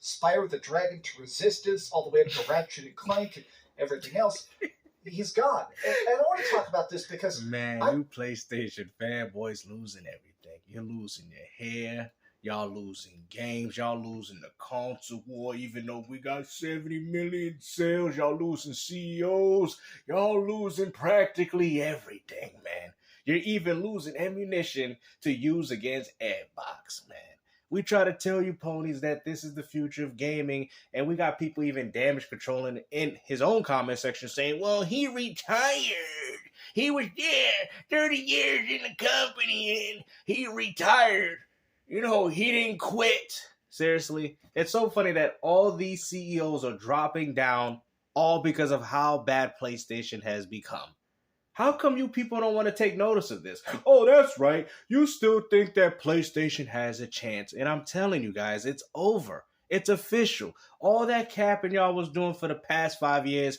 Spyro the Dragon to Resistance, all the way up to Ratchet and Clank and everything else. He's gone. And I want to talk about this because... Man, you PlayStation fanboys losing everything. You're losing your hair. Y'all losing games. Y'all losing the console war. Even though we got 70 million sales, y'all losing CEOs. Y'all losing practically everything, man. You're even losing ammunition to use against Xbox, man. We try to tell you, ponies, that this is the future of gaming, and we got people even damage controlling in his own comment section saying, well, he retired. He was there 30 years in the company, and he retired. You know, he didn't quit. Seriously, it's so funny that all these CEOs are dropping down all because of how bad PlayStation has become. How come you people don't want to take notice of this? Oh, that's right. You still think that PlayStation has a chance. And I'm telling you guys, it's over. It's official. All that capping y'all was doing for the past 5 years,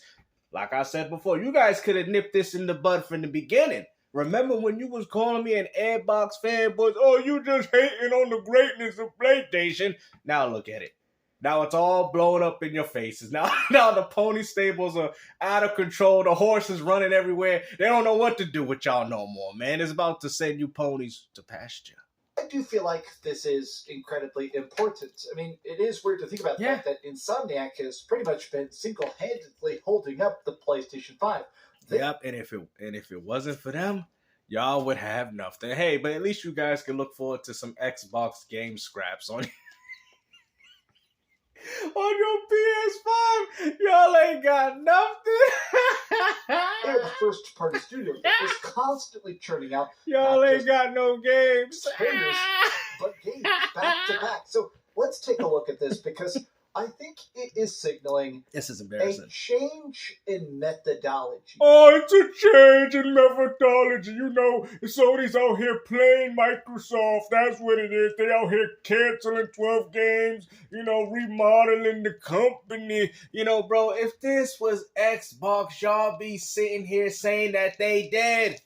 like I said before, you guys could have nipped this in the bud from the beginning. Remember when you was calling me an Xbox fanboy? Oh, you just hating on the greatness of PlayStation. Now look at it. Now it's all blown up in your faces. Now the pony stables are out of control. The horses running everywhere. They don't know what to do with y'all no more, man. It's about to send you ponies to pasture. I do feel like this is incredibly important. I mean, it is weird to think about the fact that Insomniac has pretty much been single-handedly holding up the PlayStation 5. Yep, and if it wasn't for them, y'all would have nothing. Hey, but at least you guys can look forward to some Xbox game scraps on on your PS5, y'all ain't got nothing. They're the first-party studio that is constantly churning out. Y'all ain't got no games. Trailers, but games back to back. So let's take a look at this because I think it is signaling this is embarrassing. A change in methodology. Oh, it's a change in methodology. You know, Sony's out here playing Microsoft. That's what it is. They out here canceling 12 games, you know, remodeling the company. You know, bro, if this was Xbox, y'all be sitting here saying that they dead.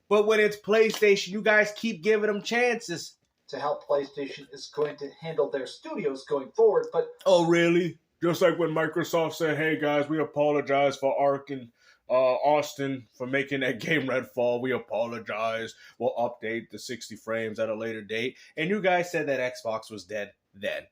But when it's PlayStation, you guys keep giving them chances. To how PlayStation is going to handle their studios going forward, but... Oh, really? Just like when Microsoft said, hey, guys, we apologize for Ark and Austin for making that game Redfall. We apologize. We'll update the 60 frames at a later date. And you guys said that Xbox was dead then.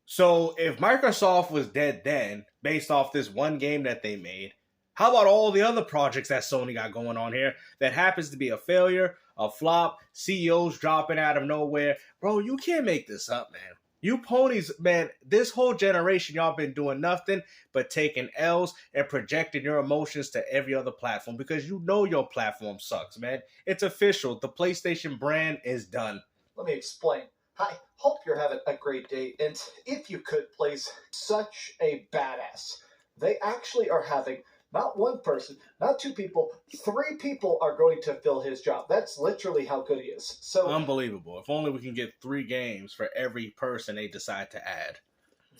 So if Microsoft was dead then, based off this one game that they made, how about all the other projects that Sony got going on here that happens to be a failure, a flop, CEOs dropping out of nowhere? Bro, you can't make this up, man. You ponies, man, this whole generation, y'all been doing nothing but taking L's and projecting your emotions to every other platform because you know your platform sucks, man. It's official. The PlayStation brand is done. Let me explain. Hi, hope you're having a great day. And if you could, please, such a badass. They actually are having... not one person, not two people, 3 people are going to fill his job. That's literally how good he is. So unbelievable. If only we can get 3 games for every person they decide to add.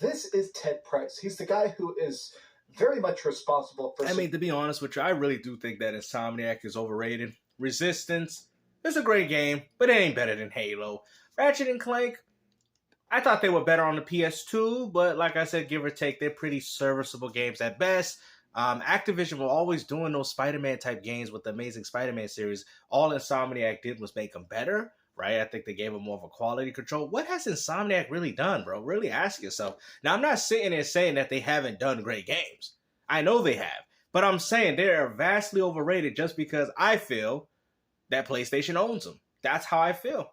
This is Ted Price. He's the guy who is very much responsible for... I mean, to be honest with you, I really do think that Insomniac is overrated. Resistance is a great game, but it ain't better than Halo. Ratchet and Clank, I thought they were better on the PS2, but like I said, give or take, they're pretty serviceable games at best. Activision were always doing those Spider-Man type games with the Amazing Spider-Man series. All Insomniac did was make them better, right? I think they gave them more of a quality control. What has Insomniac really done, bro? Really ask yourself. Now, I'm not sitting there saying that they haven't done great games. I know they have. But I'm saying they are vastly overrated just because I feel that PlayStation owns them. That's how I feel.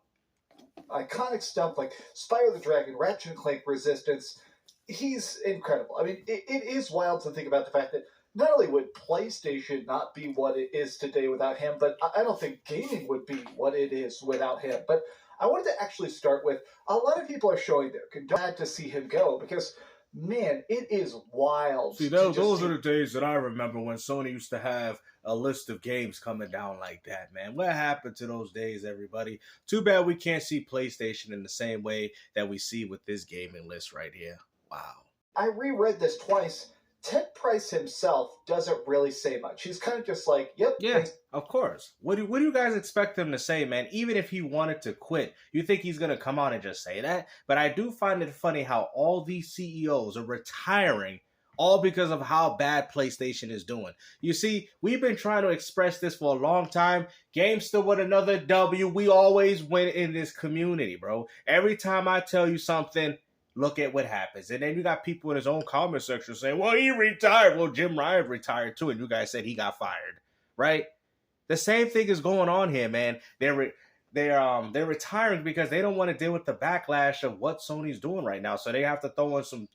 Iconic stuff like Spyro the Dragon, Ratchet and Clank Resistance... he's incredible. I mean, it is wild to think about the fact that not only would PlayStation not be what it is today without him, but I don't think gaming would be what it is without him. But I wanted to actually start with, a lot of people are showing their glad to see him go because, man, it is wild. See, those are the days that I remember when Sony used to have a list of games coming down like that, man. What happened to those days, everybody? Too bad we can't see PlayStation in the same way that we see with this gaming list right here. Wow. I reread this twice, Ted Price himself doesn't really say much. He's kind of just like, yep. Yeah, of course. What do you guys expect him to say, man? Even if he wanted to quit, you think he's going to come out and just say that? But I do find it funny how all these CEOs are retiring all because of how bad PlayStation is doing. You see, we've been trying to express this for a long time. GameStop with another W. We always win in this community, bro. Every time I tell you something, look at what happens. And then you got people in his own comment section saying, well, he retired. Well, Jim Ryan retired too. And you guys said he got fired, right? The same thing is going on here, man. They're retiring because they don't want to deal with the backlash of what Sony's doing right now. So they have to throw in some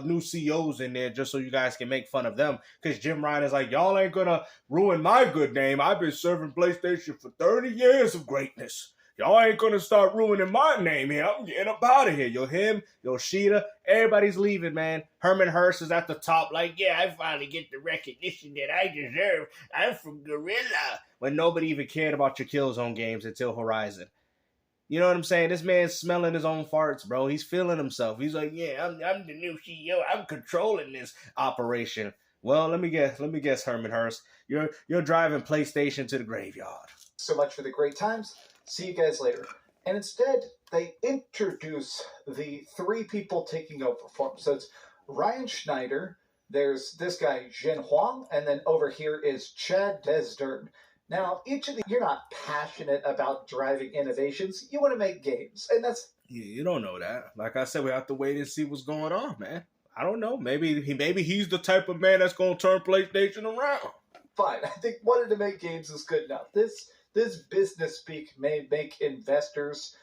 new CEOs in there just so you guys can make fun of them. Because Jim Ryan is like, y'all ain't going to ruin my good name. I've been serving PlayStation for 30 years of greatness. Y'all ain't going to start ruining my name here. I'm getting up out of here. Yo, him, Yoshida, everybody's leaving, man. Herman Hurst is at the top like, yeah, I finally get the recognition that I deserve. I'm from Gorilla. When nobody even cared about your Killzone games until Horizon. You know what I'm saying? This man's smelling his own farts, bro. He's feeling himself. He's like, yeah, I'm the new CEO. I'm controlling this operation. Well, let me guess, Herman Hurst. You're driving PlayStation to the graveyard. So much for the great times. See you guys later. And instead, they introduce the three people taking over for him. So it's Ryan Schneider, there's this guy, Jin Huang, and then over here is Chad Desdern. Now, each of these, you're not passionate about driving innovations. You want to make games. And that's... Yeah, you don't know that. Like I said, we have to wait and see what's going on, man. I don't know. Maybe he's the type of man that's going to turn PlayStation around. Fine. I think wanting to make games is good enough. This business speak may make investors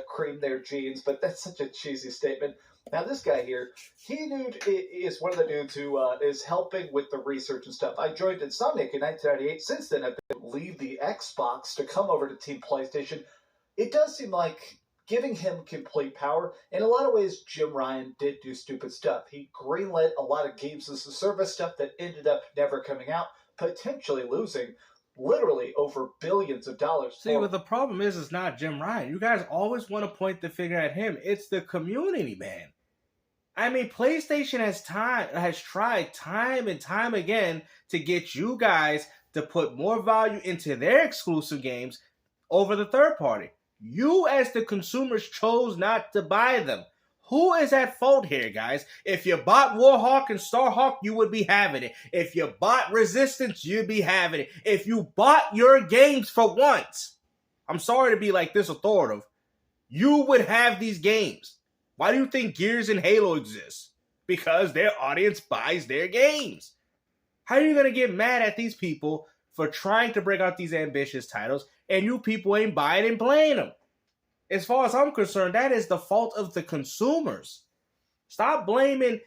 cream their jeans, but that's such a cheesy statement. Now, this guy here, he is one of the dudes who is helping with the research and stuff. I joined Insomniac in 1998. Since then, I've been leave the Xbox to come over to Team PlayStation. It does seem like giving him complete power. In a lot of ways, Jim Ryan did do stupid stuff. He greenlit a lot of games as a service stuff that ended up never coming out, potentially losing literally over billions of dollars. See, but the problem is it's not Jim Ryan. You guys always want to point the finger at him. It's the community, man. I mean, PlayStation has tried time and time again to get you guys to put more value into their exclusive games over the third party. You, as the consumers, chose not to buy them. Who is at fault here, guys? If you bought Warhawk and Starhawk, you would be having it. If you bought Resistance, you'd be having it. If you bought your games for once, I'm sorry to be like this authoritative, you would have these games. Why do you think Gears and Halo exist? Because their audience buys their games. How are you going to get mad at these people for trying to bring out these ambitious titles and you people ain't buying and playing them? As far as I'm concerned, that is the fault of the consumers. Stop blaming,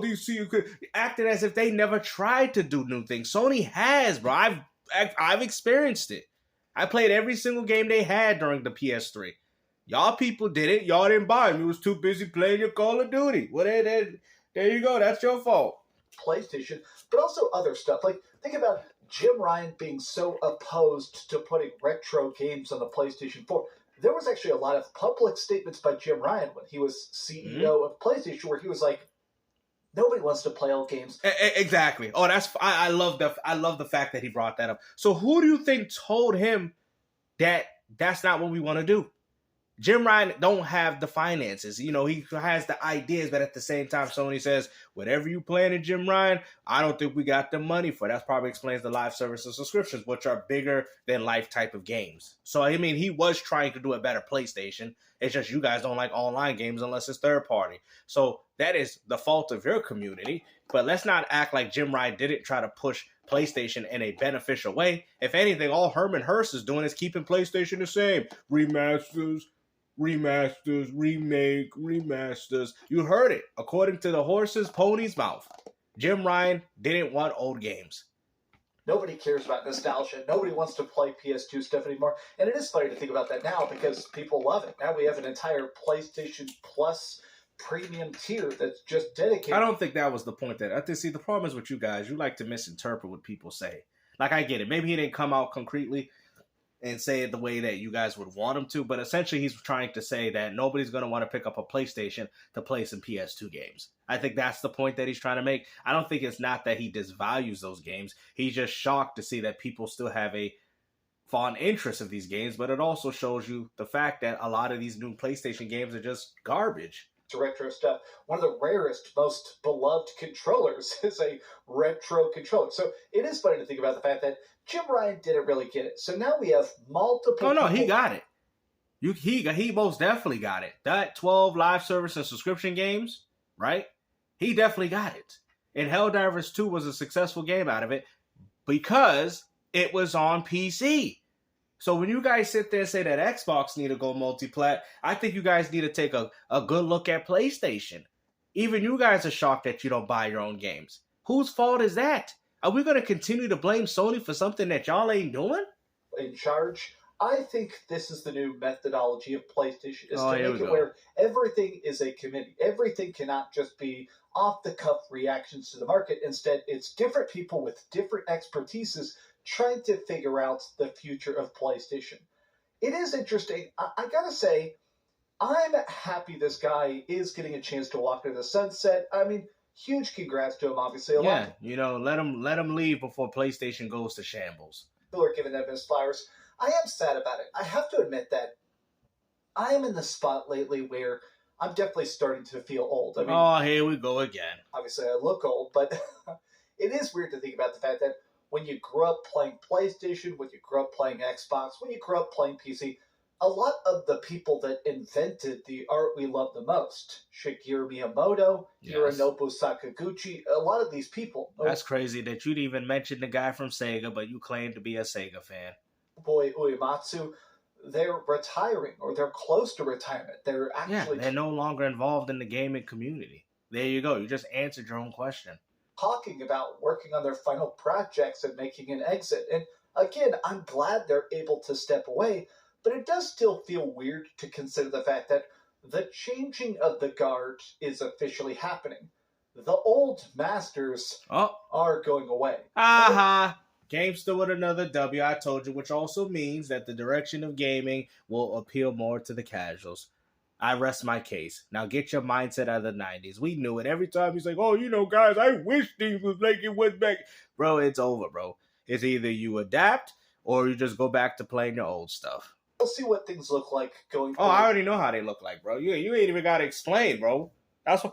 these CEOs acting as if they never tried to do new things. Sony has, bro. I've experienced it. I played every single game they had during the PS3. Y'all people did it. Y'all didn't buy them. You was too busy playing your Call of Duty. Well, there you go. That's your fault. PlayStation, but also other stuff. Like, think about Jim Ryan being so opposed to putting retro games on the PlayStation 4. There was actually a lot of public statements by Jim Ryan when he was CEO of PlayStation where he was like, nobody wants to play old games. Exactly. Oh, I love the fact that he brought that up. So who do you think told him that that's not what we want to do? Jim Ryan don't have the finances. You know, he has the ideas, but at the same time, Sony says, whatever you plan in Jim Ryan, I don't think we got the money for. That probably explains the live services subscriptions, which are bigger than life type of games. So, I mean, he was trying to do a better PlayStation. It's just you guys don't like online games unless it's third party. So that is the fault of your community. But let's not act like Jim Ryan didn't try to push PlayStation in a beneficial way. If anything, all Herman Hurst is doing is keeping PlayStation the same. Remasters, remasters. You heard it. According to the horse's pony's mouth, Jim Ryan didn't want old games. Nobody cares about nostalgia. Nobody wants to play PS2 stuff anymore. And it is funny to think about that now because people love it. Now we have an entire PlayStation Plus premium tier that's just dedicated. I don't think that was the point. The problem is with you guys. You like to misinterpret what people say. Like, I get it. Maybe he didn't come out concretely. and say it the way that you guys would want him to, but essentially he's trying to say that nobody's going to want to pick up a PlayStation to play some PS2 games. I think that's the point that he's trying to make. I don't think it's not that he disvalues those games. He's just shocked to see that people still have a fond interest of these games, but it also shows you the fact that a lot of these new PlayStation games are just garbage. Retro stuff. One of the rarest, most beloved controllers is a retro controller. So it is funny to think about the fact that Jim Ryan didn't really get it. So now we have multiple. Oh no, he got it. He most definitely got it. That 12 live service and subscription games, right? He definitely got it. And Helldivers 2 was a successful game out of it because it was on PC. So when you guys sit there and say that Xbox need to go multi-plat, I think you guys need to take a good look at PlayStation. Even you guys are shocked that you don't buy your own games. Whose fault is that? Are we going to continue to blame Sony for something that y'all ain't doing? In charge. I think this is the new methodology of PlayStation, is to make it go. where everything is a committee. Everything cannot just be off-the-cuff reactions to the market. Instead, it's different people with different expertises trying to figure out the future of PlayStation. It is interesting. I gotta say, I'm happy this guy is getting a chance to walk into the sunset. I mean, huge congrats to him, obviously. Let him leave before PlayStation goes to shambles. People are giving them his flowers. I am sad about it. I have to admit that I am in the spot lately where I'm definitely starting to feel old. I mean, here we go again. Obviously, I look old, but it is weird to think about the fact that when you grew up playing PlayStation, when you grew up playing Xbox, when you grew up playing PC, a lot of the people that invented the art we love the most, Shigeru Miyamoto, Hironobu Sakaguchi, a lot of these people. That's crazy that you'd even mention the guy from Sega, but you claim to be a Sega fan. Boy Uematsu, they're retiring, or they're close to retirement. They're no longer involved in the gaming community. There you go. You just answered your own question. Talking about working on their final projects and making an exit. And again, I'm glad they're able to step away, but it does still feel weird to consider the fact that the changing of the guard is officially happening. The old masters are going away. Gamester with another W, I told you, which also means that the direction of gaming will appeal more to the casuals. I rest my case. Now get your mindset out of the 90s. We knew it. Every time he's like, guys, I wish things was like it was back. Bro, it's over, bro. It's either you adapt or you just go back to playing your old stuff. We'll see what things look like going forward. I already know how they look like, bro. You ain't even got to explain, bro. That's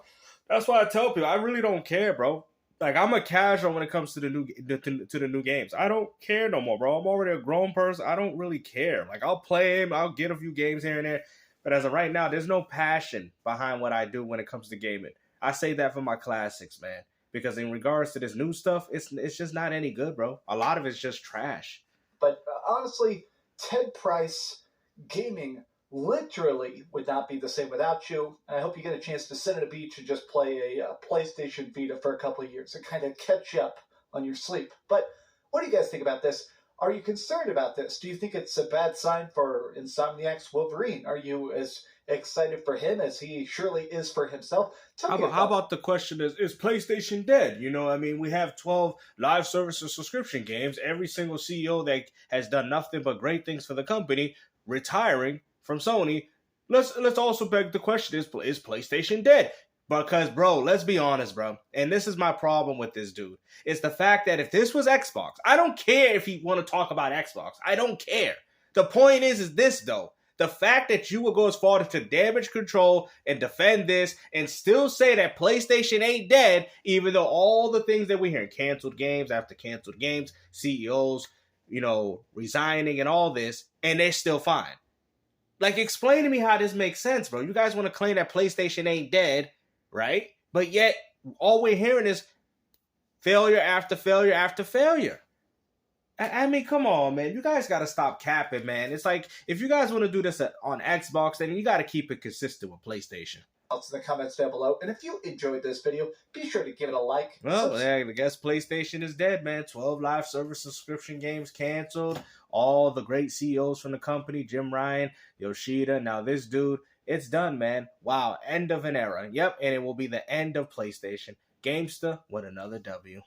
why I tell people, I really don't care, bro. Like, I'm a casual when it comes to the new games. I don't care no more, bro. I'm already a grown person. I don't really care. Like, I'll play them. I'll get a few games here and there. But as of right now, there's no passion behind what I do when it comes to gaming. I say that for my classics, man. Because in regards to this new stuff, it's just not any good, bro. A lot of it's just trash. But honestly, Ted Price gaming literally would not be the same without you. I hope you get a chance to sit at a beach and just play a PlayStation Vita for a couple of years and kind of catch up on your sleep. But what do you guys think about this? Are you concerned about this? Do you think it's a bad sign for Insomniac's Wolverine? Are you as excited for him as he surely is for himself? How about the question is PlayStation dead? We have 12 live service and subscription games. Every single CEO that has done nothing but great things for the company retiring from Sony. Let's also beg the question, is PlayStation dead? Because, bro, let's be honest, bro. And this is my problem with this dude. It's the fact that if this was Xbox, I don't care if he want to talk about Xbox. I don't care. The point is this, though. The fact that you will go as far as to damage control and defend this and still say that PlayStation ain't dead, even though all the things that we hear, canceled games after canceled games, CEOs, resigning and all this, and they're still fine. Like, explain to me how this makes sense, bro. You guys want to claim that PlayStation ain't dead, right? But yet, all we're hearing is failure after failure after failure. I mean, come on, man. You guys got to stop capping, man. It's like, if you guys want to do this on Xbox, then you got to keep it consistent with PlayStation. In the comments down below. And if you enjoyed this video, be sure to give it a like. Well, I guess PlayStation is dead, man. 12 live service subscription games canceled. All the great CEOs from the company, Jim Ryan, Yoshida. Now this dude, it's done, man. Wow, end of an era. Yep, and it will be the end of PlayStation. Gamester with another W.